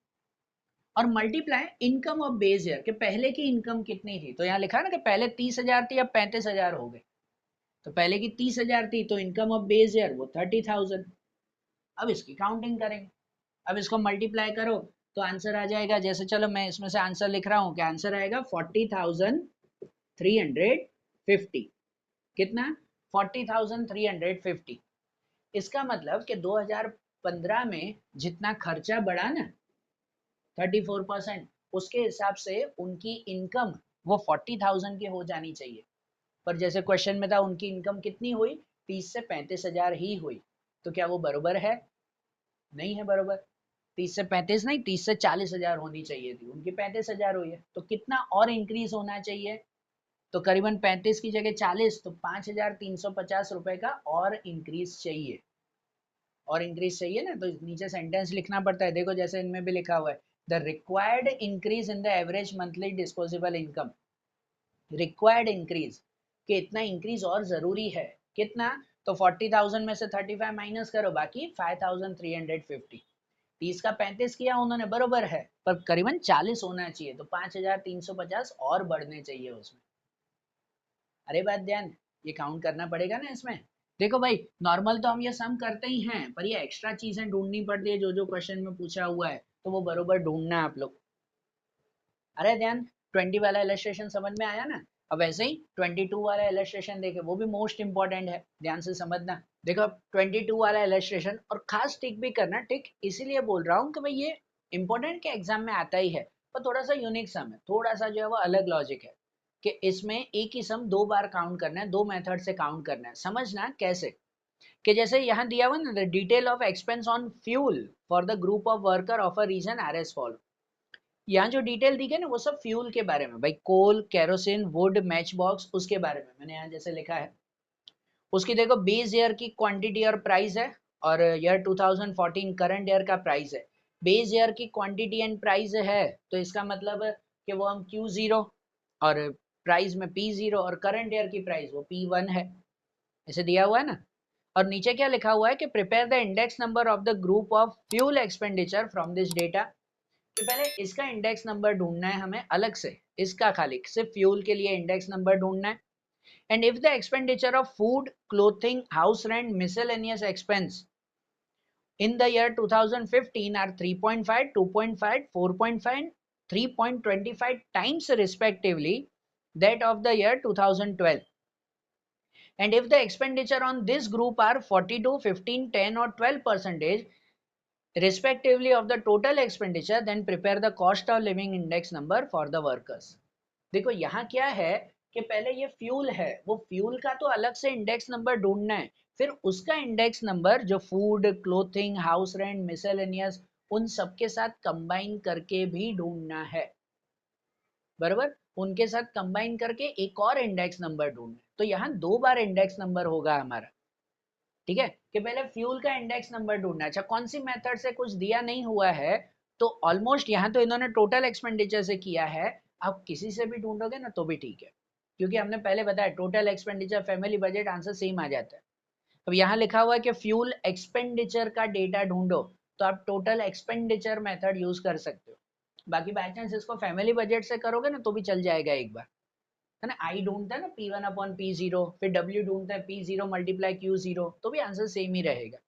और multiply income of base year के पहले की इनकम कितनी थी, तो यहाँ लिखा ना कि पहले 30,000 थी अब 35,000 हो गए, तो पहले की 30,000 थी तो इनकम ऑफ बेस ईयर वो 30,000। अब इसकी काउंटिंग करेंगे, अब इसको मल्टीप्लाई करो तो आंसर आ जाएगा, जैसे चलो मैं इसमें से आंसर लिख रहा हूँ कि आंसर आएगा 40,350। कितना? 40,350। इसका मतलब कि 2015 में जितना खर्चा बढ़ा ना 34%, उसके हिसाब से उनकी इनकम वो 40,000 की हो जानी चाहिए। पर जैसे क्वेश्चन में था उनकी इनकम कितनी हुई, 30 से 35,000 ही हुई, तो क्या वो बरोबर है? नहीं है बरोबर। 30 से 35 नहीं, 30 से 40,000 होनी चाहिए थी, उनकी 35,000 हुई है, तो कितना और इंक्रीज होना चाहिए? तो करीबन 35 की जगह 40, तो 5,350 रुपए का और इंक्रीज चाहिए। और इंक्रीज चाहिए ना, तो नीचे सेंटेंस लिखना पड़ता है, देखो जैसे इनमें भी लिखा हुआ है, the required increase in the average monthly disposable income. Required increase कि इतना इंक्रीज और जरूरी है, कितना? तो 40,000 में से 35 माइनस करो, बाकी 5,350। 30 का 35 किया उन्होंने, बरोबर है, पर करीबन 40 होना चाहिए, तो 5,350 और बढ़ने चाहिए उसमें। अरे बात ध्यान, ये काउंट करना पड़ेगा ना इसमें। देखो भाई, नॉर्मल तो हम ये सम करते ही हैं, पर ये एक्स्ट्रा चीजें ढूंढनी पड़ती है, जो जो क्वेश्चन में पूछा हुआ है, तो वो बरोबर ढूंढना आप लोग। अरे ध्यान, 20 वाला इलस्ट्रेशन समझ में आया ना? अब वैसे ही 22 वाला इलस्ट्रेशन देखे, वो भी मोस्ट इंपॉर्टेंट है, ध्यान से समझना। देखो 22 वाला इलस्ट्रेशन, और खास टिक भी करना, टिक इसीलिए बोल रहा हूँ कि भाई ये इंपॉर्टेंट के एग्जाम में आता ही है, पर थोड़ा सा यूनिक सम है, थोड़ा सा जो है वो अलग लॉजिक है कि इसमें एक ही सम दो बार काउंट करना है, दो मेथड से काउंट करना है। समझना कैसे, कि जैसे यहाँ दिया हुआ ना, the detail of expense on fuel for the group of worker of a region are as follow. यहाँ जो डिटेल दी गई ना वो सब फ्यूल के बारे में, भाई कोल, केरोसिन, वुड, मैच बॉक्स, उसके बारे में मैंने यहाँ जैसे लिखा है। उसकी देखो बेस ईयर की क्वांटिटी और प्राइस है, और ईयर 2014 करंट ईयर का प्राइस है। बेस ईयर की क्वांटिटी एंड प्राइस है, तो इसका मतलब है कि वो हम Q0, और प्राइस में P0, और करंट ईयर की प्राइस वो P1 है, ऐसे दिया हुआ है ना। और नीचे क्या लिखा हुआ है कि prepare the index number of the group of fuel expenditure from this data, कि पहले इसका इंडेक्स नंबर ढूंढना है हमें अलग से, इसका खाली सिर्फ फ्यूल के लिए इंडेक्स नंबर ढूंढना है। And if the expenditure of food, clothing, house rent, miscellaneous expense in the year 2015 are 3.5, 2.5, 4.5, 3.25 times respectively that of the year 2012, and if the expenditure on this group are 42, 15, 10 or 12 percentage respectively of the total expenditure, then prepare the cost of living index number for the workers. देखो यहाँ क्या है कि पहले ये fuel है, वो fuel का तो अलग से इंडेक्स नंबर ढूंढना है, फिर उसका इंडेक्स नंबर जो food, clothing, house rent, miscellaneous, उन सब के साथ कंबाइन करके भी ढूंढना है, बराबर। उनके साथ कंबाइन करके एक और इंडेक्स नंबर ढूंढना है, तो यहाँ दो बार इंडेक्स नंबर होगा हमारा, ठीक है, कि पहले फ्यूल का इंडेक्स नंबर ढूंढना है। अच्छा, कौन सी मेथड से कुछ दिया नहीं हुआ है, तो ऑलमोस्ट यहाँ तो इन्होंने टोटल एक्सपेंडिचर से किया है, आप किसी से भी ढूंढोगे ना तो भी ठीक है, क्योंकि हमने पहले बताया total expenditure, family budget, answer same आ जाता है। अब यहाँ लिखा हुआ है कि फ्यूल एक्सपेंडिचर का डेटा ढूंढो, तो आप टोटल एक्सपेंडिचर मेथड यूज कर सकते हो। बाकी बाई चांस इसको फैमिली बजट से करोगे ना तो भी चल जाएगा एक बार, है ना। आई ढूंढता है ना P1/P0, फिर W ढूंढता है P0 मल्टीप्लाई Q0, तो भी आंसर सेम ही रहेगा।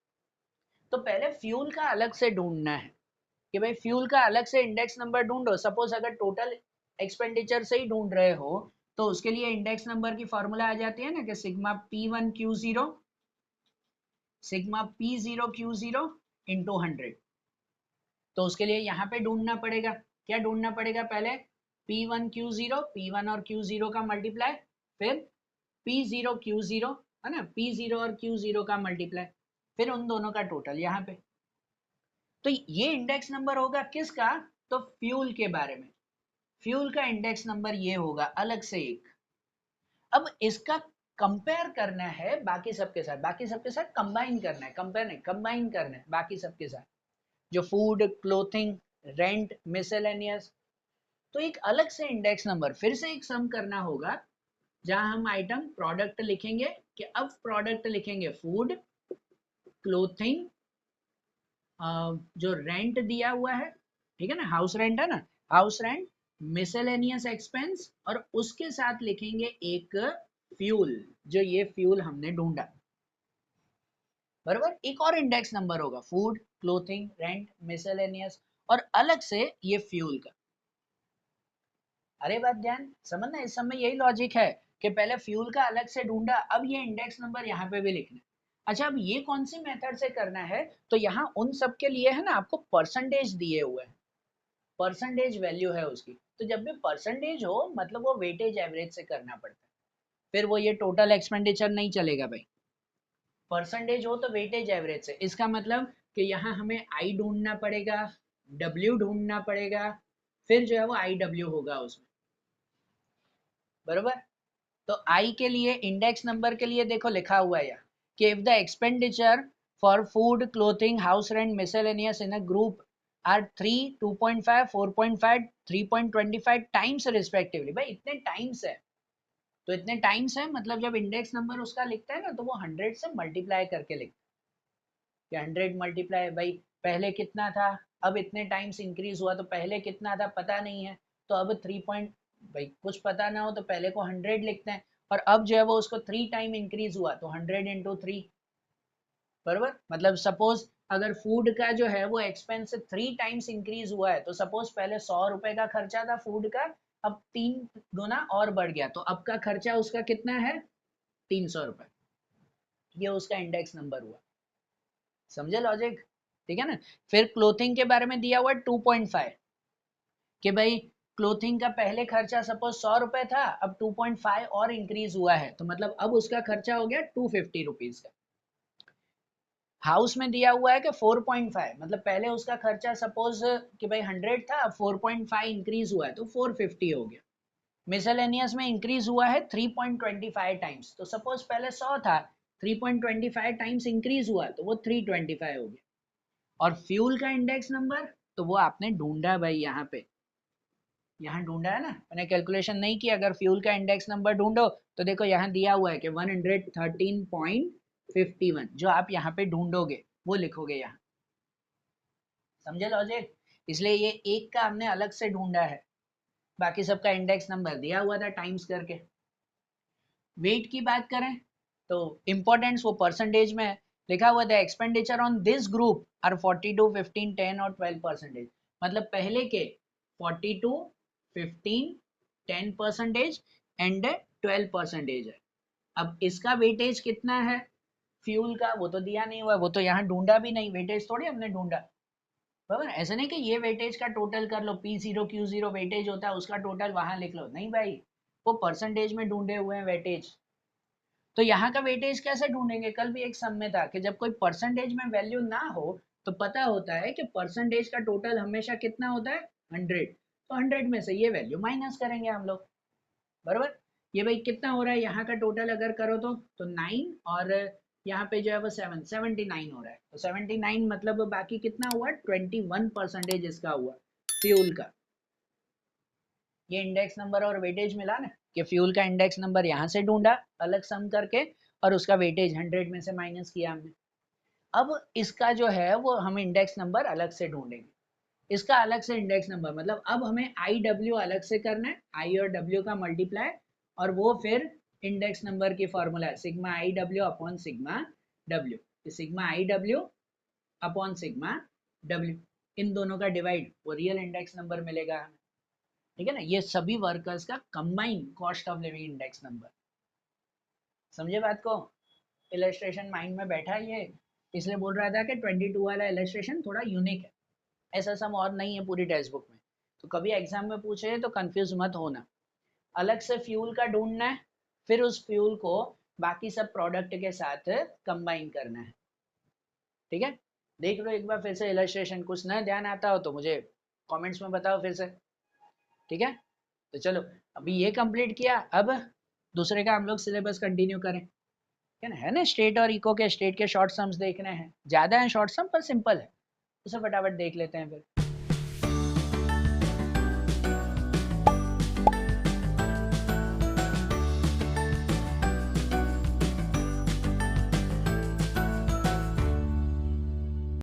तो पहले फ्यूल का अलग से ढूंढना है कि भाई फ्यूल का अलग से इंडेक्स नंबर ढूंढो। सपोज अगर टोटल एक्सपेंडिचर से ही ढूंढ रहे हो तो उसके लिए इंडेक्स नंबर की फॉर्मूला आ जाती है ना कि सिग्मा P1Q0 सिग्मा P0Q0 × 100। तो उसके लिए यहाँ पे ढूंढना पड़ेगा, क्या ढूंढना पड़ेगा? पहले P1 Q0, P1 और Q0 का मल्टीप्लाई, फिर P0 Q0 है ना, P0 और Q0 का मल्टीप्लाई, फिर उन दोनों का टोटल यहाँ पे। तो ये इंडेक्स नंबर होगा किसका, तो फ्यूल के बारे में। फ्यूल का इंडेक्स नंबर ये होगा अलग से एक। अब इसका कंपेयर करना है बाकी सबके साथ, बाकी सबके साथ कंबाइन करना है, कंपेयर नहीं कंबाइन करना है बाकी सबके साथ, जो फूड, क्लोथिंग, रेंट, मिसलेनियस। तो एक अलग से इंडेक्स नंबर फिर से एक सम करना होगा, जहां हम आइटम प्रोडक्ट लिखेंगे कि अब प्रोडक्ट लिखेंगे फूड, क्लोथिंग, जो रेंट दिया हुआ है, ठीक है ना, हाउस रेंट है ना, हाउस रेंट, मिसलेनियस एक्सपेंस, और उसके साथ लिखेंगे एक फ्यूल, जो ये फ्यूल हमने ढूंढा, बराबर। एक और इंडेक्स नंबर होगा फूड, क्लोथिंग, रेंट, मिसलेनियस, और अलग से ये फ्यूल का। अरे बात ध्यान समझना, इस समय यही लॉजिक है कि पहले फ्यूल का अलग से ढूंढा, अब ये इंडेक्स नंबर यहाँ पे भी लिखना है। अच्छा, अब ये कौन सी मेथड से करना है, तो यहाँ उन सब के लिए है ना आपको परसेंटेज दिए हुए हैं, परसेंटेज वैल्यू है उसकी। तो जब भी परसेंटेज हो मतलब वो वेटेज एवरेज से करना पड़ता है, फिर वो ये टोटल एक्सपेंडिचर नहीं चलेगा भाई। परसेंटेज हो तो वेटेज एवरेज से, इसका मतलब कि यहाँ हमें आई ढूंढना पड़ेगा, डब्ल्यू ढूंढना पड़ेगा, फिर जो है वो आई डब्ल्यू होगा उसमें, बरोबर। तो आई के लिए इंडेक्स नंबर के लिए देखो लिखा हुआ है यहाँ कि if the expenditure for food, clothing, house rent, miscellaneous in a group are 3, 2.5, 4.5, 3.25 times respectively. भाई इतने टाइम्स है, तो इतने टाइम्स है मतलब जब इंडेक्स नंबर उसका लिखता है ना तो वो 100 से मल्टीप्लाई करके लिखता है कि 100 मल्टीप्लाई, भाई पहले कितना था, अब इतने टाइम्स इंक्रीज हुआ, तो पहले कितना था पता नहीं है, तो अब 3 पॉइंट, भाई कुछ पता ना हो तो पहले को 100 लिखते हैं, और अब जो है वो उसको 3 टाइम इंक्रीज हुआ तो 100 इंटू 3, बराबर। मतलब सपोज अगर फूड का जो है वो एक्सपेंस 3 टाइम्स इंक्रीज हुआ है, तो सपोज पहले 100 रुपए का खर्चा था फूड का, अब 3 गुना और बढ़ गया, तो अब का खर्चा उसका कितना है, 300 रुपए। ये उसका इंडेक्स नंबर हुआ, समझे लॉजिक, ठीक है ना। फिर क्लोथिंग के बारे में दिया हुआ 2.5 कि भाई क्लोथिंग का पहले खर्चा सपोज 100 रुपए था, अब 2.5 और इंक्रीज हुआ है, तो मतलब अब उसका खर्चा हो गया 250 रुपीज का। हाउस में दिया हुआ है कि 4.5, मतलब पहले उसका खर्चा सपोज कि भाई 100 था, अब 4.5 इंक्रीज हुआ है तो 450 हो गया। मिसलेनियस में इंक्रीज हुआ है 3.25 टाइम्स, तो सपोज पहले 100 था, 3.25 टाइम्स इंक्रीज हुआ तो वो 325 हो गया। और फ्यूल का इंडेक्स नंबर, तो वो आपने ढूंढा भाई यहाँ पे, यहाँ ढूंढा है ना, मैंने कैलकुलेशन नहीं किया। अगर फ्यूल का इंडेक्स नंबर ढूंढो तो देखो यहाँ दिया हुआ है कि 113.51, जो आप यहाँ पे ढूंढोगे वो लिखोगे यहाँ, समझे लॉजिक। इसलिए ये एक का हमने अलग से ढूंढा है, बाकी सबका इंडेक्स नंबर दिया हुआ था टाइम्स करके। वेट की बात करें तो इम्पोर्टेंस वो परसेंटेज में है, लिखा हुआ था expenditure on this group are 42, 15, 10 और 12%। मतलब पहले के 42, 15, 10% एंड 12% है। अब इसका वेटेज कितना है फ्यूल का, वो तो दिया नहीं हुआ, वो तो यहाँ ढूंढा भी नहीं, वेटेज थोड़ी हमने ढूंढा, बराबर। ऐसा नहीं कि ये वेटेज का टोटल कर लो, P0 Q0 वेटेज होता है उसका टोटल वहां लिख लो, नहीं भाई, वो परसेंटेज में ढूंढे हुए हैं वेटेज। तो यहाँ का वेटेज कैसे ढूंढेंगे, कल भी एक सम में था कि जब कोई परसेंटेज में वैल्यू ना हो तो पता होता है कि परसेंटेज का टोटल हमेशा कितना होता है, 100, तो 100 में से ये वैल्यू माइनस करेंगे हम लोग, बराबर। ये भाई कितना हो रहा है यहाँ का टोटल अगर करो तो 9, और यहाँ पे जो है वो 79 हो रहा है, तो 79 मतलब बाकी कितना हुआ, 21% इसका हुआ फ्यूल का। ये इंडेक्स नंबर और वेटेज मिला ना, कि फ्यूल का इंडेक्स नंबर यहाँ से ढूंढा अलग सम करके, और उसका वेटेज 100 में से माइनस किया हमने। अब इसका जो है वो हम इंडेक्स नंबर अलग से ढूंढेंगे, इसका अलग से इंडेक्स नंबर, मतलब अब हमें आई डब्ल्यू अलग से करना है, आई और डब्ल्यू का मल्टीप्लाई, और वो फिर इंडेक्स नंबर की फॉर्मूला है sigma I W upon sigma W, sigma I W upon sigma W, इन दोनों का डिवाइड, वो रियल इंडेक्स नंबर मिलेगा हमें, ठीक है ना। ये सभी वर्कर्स का combine cost of living index number, समझे बात को। इलस्ट्रेशन माइंड में बैठा है ये, इसलिए बोल रहा था कि 22 वाला इलस्ट्रेशन थोड़ा यूनिक है, ऐसा सम और नहीं है पूरी टेक्स्ट बुक में। तो कभी एग्जाम में पूछे तो कंफ्यूज मत होना। अलग से फ्यूल का ढूंढना है, फिर उस फ्यूल को बाकी सब प्रोडक्ट के साथ कंबाइन करना है। ठीक है, देख लो एक बार फिर से इलस्ट्रेशन, कुछ नया ध्यान आता हो तो मुझे कमेंट्स में बताओ फिर से। ठीक है, तो चलो अभी ये कंप्लीट किया, अब दूसरे का हम लोग सिलेबस कंटिन्यू करें। है ना, स्टेट और इको के, स्टेट के शॉर्ट सम्स देखने हैं, ज्यादा है शॉर्ट सम पर सिंपल है, उसे फटाफट देख लेते हैं फिर।